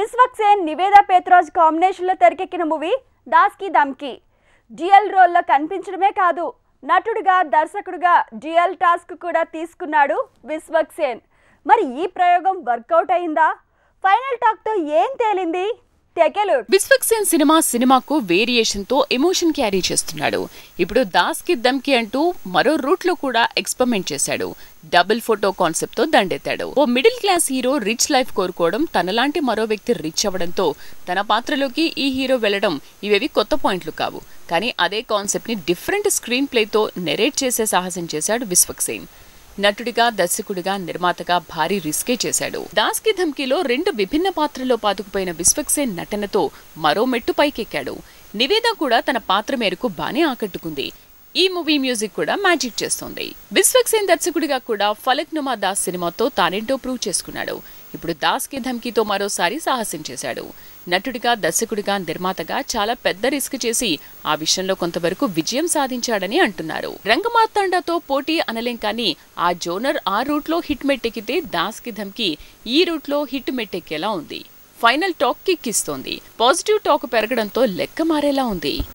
విశ్వక్సేన్ నివేదా పేతురాజ్ కాంబినేషన్లో తెరకెక్కిన మూవీ దాస్ కి ధమ్కీ. డ్యూయల్ రోల్లో కనిపించడమే కాదు, నటుడిగా దర్శకుడిగా డ్యూయల్ టాస్క్ కూడా తీసుకున్నాడు విశ్వక్సేన్. మరి ఈ ప్రయోగం వర్కౌట్ అయిందా? ఫైనల్ టాక్ తో ఏం తేలింది? విశ్వక్సేన్ సినిమాకు వేరియేషన్ తో ఎమోషన్ క్యారీ చేస్తున్నాడు. ఇప్పుడు దాస్ కి ధమ్కీ అంటూ మరో రూట్ లో కూడా ఎక్స్పెరిమెంట్ చేశాడు. డబుల్ ఫోటో కాన్సెప్ట్ తో దండెత్తాడు. ఓ middle class hero rich life కోరుకోవడం, తనలాంటి మరో వ్యక్తి రిచ్ అవ్వడంతో తన పాత్రలోకి ఈ హీరో వెళ్లడం ఇవేవి కొత్త పాయింట్లు కావు. కానీ అదే కాన్సెప్ట్ ని డిఫరెంట్ స్క్రీన్ ప్లేతో నెరేట్ చేసే సాహసం చేశాడు విశ్వక్సేన్. నటుడిగా, దర్శకుడిగా, నిర్మాతగా భారీ రిస్కే చేశాడు. దాస్ కి ధమ్కీలో 2 విభిన్న పాత్రల్లో పాతుకుపోయిన విశ్వక్సేన్ నటనతో మరో మెట్టు పైకెక్కాడు. నివేదా కూడా తన పాత్ర మేరకు బానే ఆకట్టుకుంది. ఈ మూవీ మ్యూజిక్ కూడా మ్యాజిక్ చేస్తోంది. విశ్వక్సేన్ దర్శకుడిగా కూడా ఫలక్నుమా దాస్ సినిమాతో తానేంటో ప్రూవ్ చేసుకున్నాడు. ఇప్పుడు దాస్ కి ధమ్కీతో మరోసారి సాహసం చేశాడు. నటుడిగా, దర్శకుడిగా, నిర్మాతగా చాలా పెద్ద రిస్క్ చేసి ఆ విషయంలో కొంతవరకు విజయం సాధించాడని అంటున్నారు. రంగమార్తాండతో పోటీ అనలేం, కానీ ఆ జోనర్ ఆ రూట్ లో హిట్ మెట్టెక్కితే దాస్ కి ధమ్కీ ఈ రూట్ లో హిట్ మెట్టెక్కేలా ఉంది. ఫైనల్ టాక్ కిక్కిస్తోంది. పాజిటివ్ టాక్ పెరగడంతో లెక్క మారేలా ఉంది.